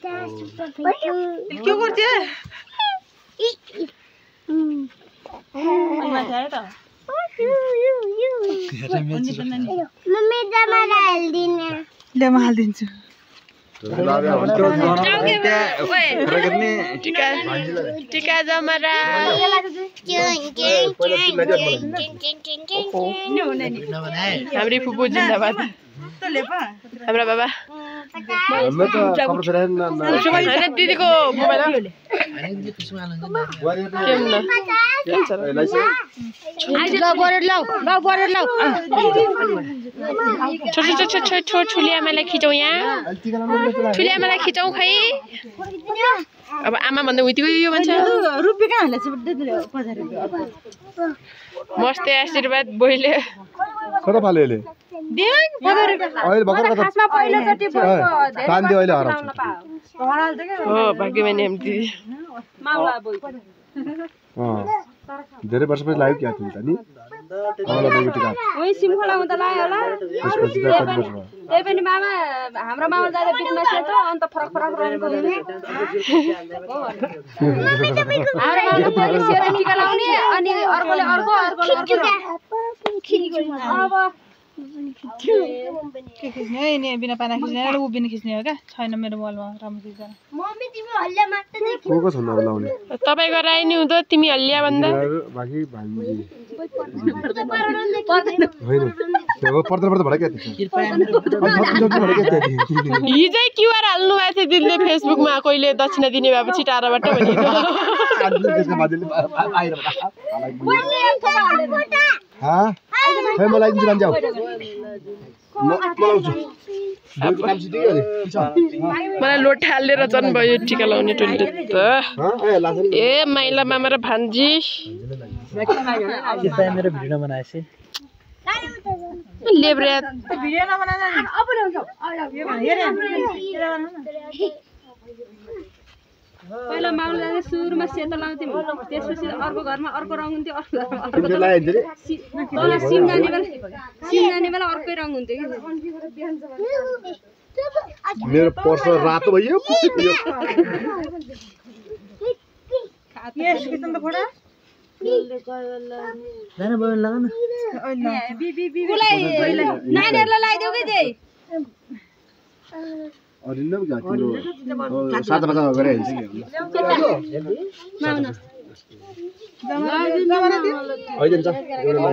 क्यों करती है मम्मी जमारा हाल्दिने ले म हाल्दिन्छु टिका जमरा हाम्रो फुपू जिन्दाबाद हाम्रो बाबा दिदीको मोबाइल ठुली आमालाई खिचौँ यहाँ ठुली आमालाई खिचौँ खै अब आमा भन्दा उतिको यो भन्छ मस्ते आशीर्वाद बोइले कता फाल्यो अहिले अहिले भर्खर कता खासमा पहिलो चोटी तान्दियो अहिले हराउँछ हो भाग्यमानी हामी दिदी धेरै वर्षपछि लाग्यो क्या तिमी त नि माउला बोइको टिका ओइ सिमखोला हुँदा लाग्यो होला त्यसपछि त कति वर्ष भयो त्यही पनि मामा हाम्रो मामा जाँदा बिचमा छ त अन्त फरक फरक रहनु पर्यो हाम्रो मामा पहिले सेरो टिका लाउने अनि अर्कोले अर्को अर्कोले अर्को अब के खिच्ने है नि बिना पाना खिच्ने उ बिना खिच्ने हो क्या छैन मेरो मोबाइलमा राम्रो खिच्दैन मम्मी तिमी हल्ला मात्र देख को छ नबो लाउने तपाईको राई नि हुँदो तिमी हल्लिया भन्दा बाकी भान्जी होइन त्यो पर्दा भडा के हिजै क्युआर हाल्नु भएको थियो दिदीले फेसबुकमा कहिले दक्षिणा दिने भएपछि टाढाबाट भनेको मलाई दिन्छु भन्छ मलाई लोटा हालेर चन भयो टिका लाउने टोलीले त ए माइला मामा र भान्जी मेरो भिडियो बनाएछ लेब्रे भिडियो नबनाना अब पहिला माउले जाँदा सुरुमा सेतो लाउँथ्यौँ त्यसपछि अर्को घरमा अर्को रङ हुन्थ्यो अर्को घरमा सिम जाने बेला अर्कै रङ हुन्थ्यो कि मेरो पर्स रातो भयो यस किसिम त फोटो जान भयो लगाउन नानीहरूलाई लगाइदेऊ कि त्यही अरिन्न क्या तिम्रो सादा बाजा गरे हैन माउन हैन छ एउटा